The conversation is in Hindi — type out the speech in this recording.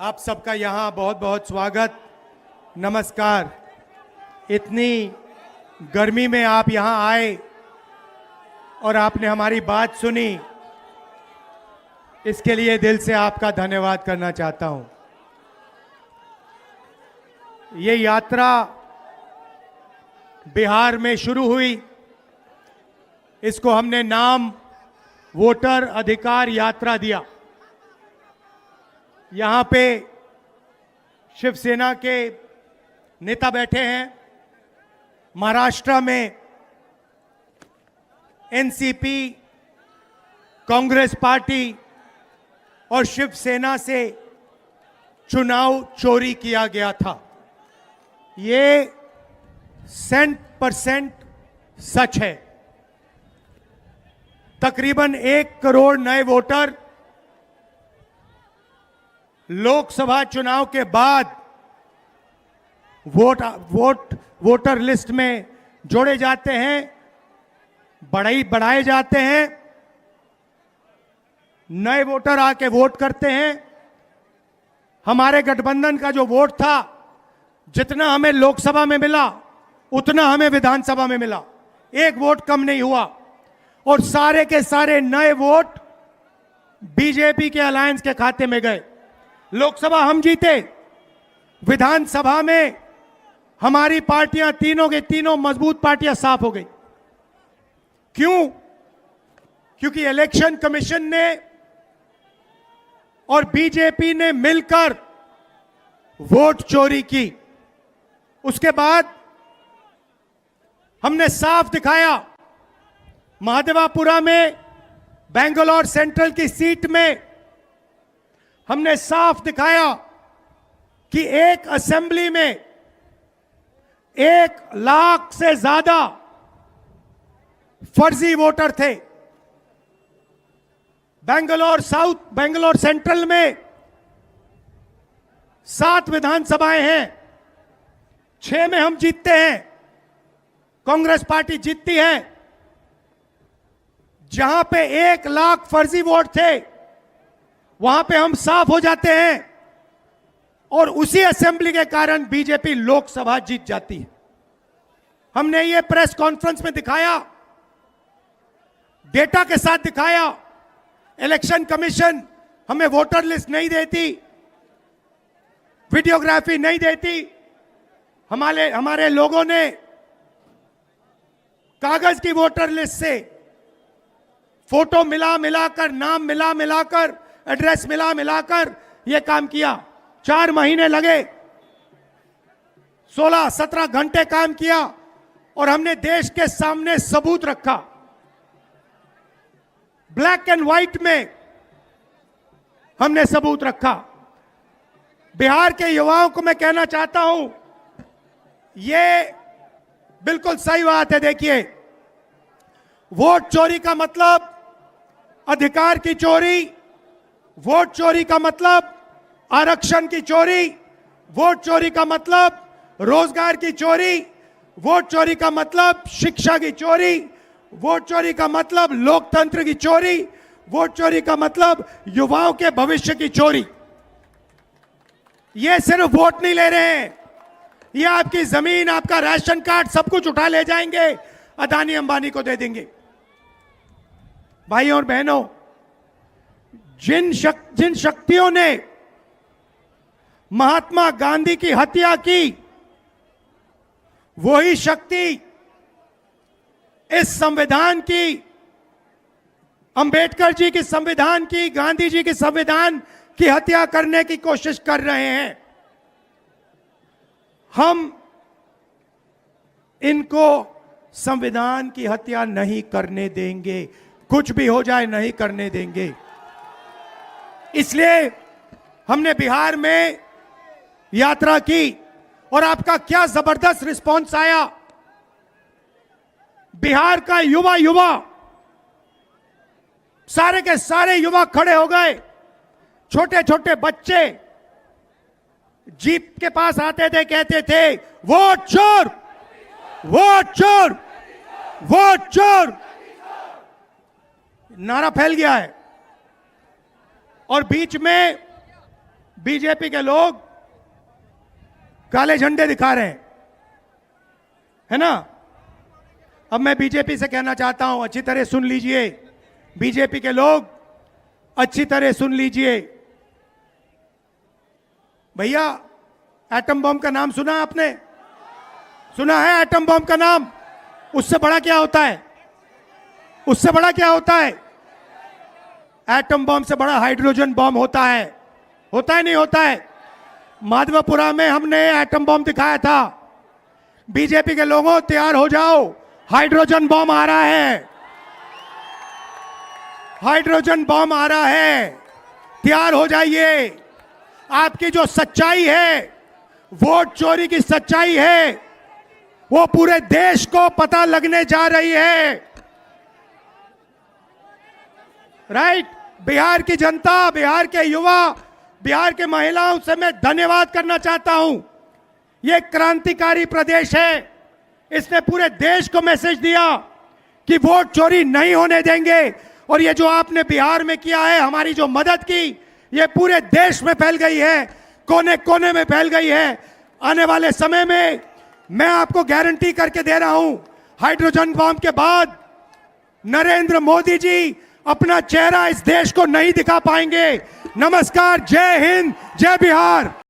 आप सबका यहाँ बहुत बहुत स्वागत, नमस्कार। इतनी गर्मी में आप यहाँ आए और आपने हमारी बात सुनी, इसके लिए दिल से आपका धन्यवाद करना चाहता हूँ। ये यात्रा बिहार में शुरू हुई, इसको हमने नाम वोटर अधिकार यात्रा दिया। यहाँ पे शिवसेना के नेता बैठे हैं, महाराष्ट्र में एनसीपी, कांग्रेस पार्टी और शिवसेना से चुनाव चोरी किया गया था। ये 100% सच है। तकरीबन 1 करोड़ नए वोटर लोकसभा चुनाव के बाद वोटर लिस्ट में जोड़े जाते हैं, बढ़ाए जाते हैं। नए वोटर आके वोट करते हैं। हमारे गठबंधन का जो वोट था, जितना हमें लोकसभा में मिला उतना हमें विधानसभा में मिला, 1 वोट कम नहीं हुआ। और सारे के सारे नए वोट बीजेपी के अलायंस के खाते में गए। लोकसभा हम जीते, विधानसभा में हमारी पार्टियां तीनों के तीनों मजबूत पार्टियां साफ हो गई। क्यों? क्योंकि इलेक्शन कमीशन ने और बीजेपी ने मिलकर वोट चोरी की। उसके बाद हमने साफ दिखाया, महादेवापुरा में बेंगलोर सेंट्रल की सीट में हमने साफ दिखाया कि एक असेंबली में 1 लाख से ज्यादा फर्जी वोटर थे। बेंगलोर सेंट्रल में 7 विधानसभाएं हैं, 6 में हम जीतते हैं, कांग्रेस पार्टी जीतती है। जहां पे 1 लाख फर्जी वोट थे, वहां पे हम साफ हो जाते हैं और उसी असेंबली के कारण बीजेपी लोकसभा जीत जाती है। हमने ये प्रेस कॉन्फ्रेंस में दिखाया, डेटा के साथ दिखाया। इलेक्शन कमीशन हमें वोटर लिस्ट नहीं देती, वीडियोग्राफी नहीं देती। हमारे लोगों ने कागज की वोटर लिस्ट से फोटो मिलाकर, नाम मिलाकर, एड्रेस मिलाकर यह काम किया। 4 महीने लगे, 16-17 घंटे काम किया और हमने देश के सामने सबूत रखा। ब्लैक एंड व्हाइट में हमने सबूत रखा। बिहार के युवाओं को मैं कहना चाहता हूं, यह बिल्कुल सही बात है। देखिए, वोट चोरी का मतलब अधिकार की चोरी, वोट चोरी का मतलब आरक्षण की चोरी, वोट चोरी का मतलब रोजगार की चोरी, वोट चोरी का मतलब शिक्षा की चोरी, वोट चोरी का मतलब लोकतंत्र की चोरी, वोट चोरी का मतलब युवाओं के भविष्य की चोरी। ये सिर्फ वोट नहीं ले रहे हैं, ये आपकी जमीन, आपका राशन कार्ड, सब कुछ उठा ले जाएंगे, अदानी अंबानी को दे देंगे। भाइयों और बहनों, जिन शक्तियों ने महात्मा गांधी की हत्या की, वही शक्ति इस संविधान की, अंबेडकर जी की संविधान की, गांधी जी की संविधान की हत्या करने की कोशिश कर रहे हैं। हम इनको संविधान की हत्या नहीं करने देंगे, कुछ भी हो जाए नहीं करने देंगे। इसलिए हमने बिहार में यात्रा की और आपका क्या जबरदस्त रिस्पांस आया। बिहार का युवा सारे के सारे युवा खड़े हो गए। छोटे छोटे बच्चे जीप के पास आते थे, कहते थे वोट चोर, वोट चोर, वोट चोर। नारा फैल गया है। और बीच में बीजेपी के लोग काले झंडे दिखा रहे हैं, है ना। अब मैं बीजेपी से कहना चाहता हूं, अच्छी तरह सुन लीजिए, बीजेपी के लोग अच्छी तरह सुन लीजिए। भैया, एटम बम का नाम सुना आपने? सुना है एटम बम का नाम? उससे बड़ा क्या होता है? उससे बड़ा क्या होता है? एटम बम से बड़ा हाइड्रोजन बम होता है। होता है नहीं होता है? माधवपुरा में हमने एटम बम दिखाया था। बीजेपी के लोगों, तैयार हो जाओ, हाइड्रोजन बम आ रहा है। हाइड्रोजन बम आ रहा है, तैयार हो जाइए। आपकी जो सच्चाई है, वोट चोरी की सच्चाई है, वो पूरे देश को पता लगने जा रही है। राइट? बिहार की जनता, बिहार के युवा, बिहार के महिलाओं से मैं धन्यवाद करना चाहता हूं। यह क्रांतिकारी प्रदेश है। इसने पूरे देश को मैसेज दिया कि वोट चोरी नहीं होने देंगे। और ये जो आपने बिहार में किया है, हमारी जो मदद की, ये पूरे देश में फैल गई है, कोने कोने में फैल गई है। आने वाले समय में मैं आपको गारंटी करके दे रहा हूं, हाइड्रोजन बम के बाद नरेंद्र मोदी जी अपना चेहरा इस देश को नहीं दिखा पाएंगे। नमस्कार, जय हिंद, जय बिहार।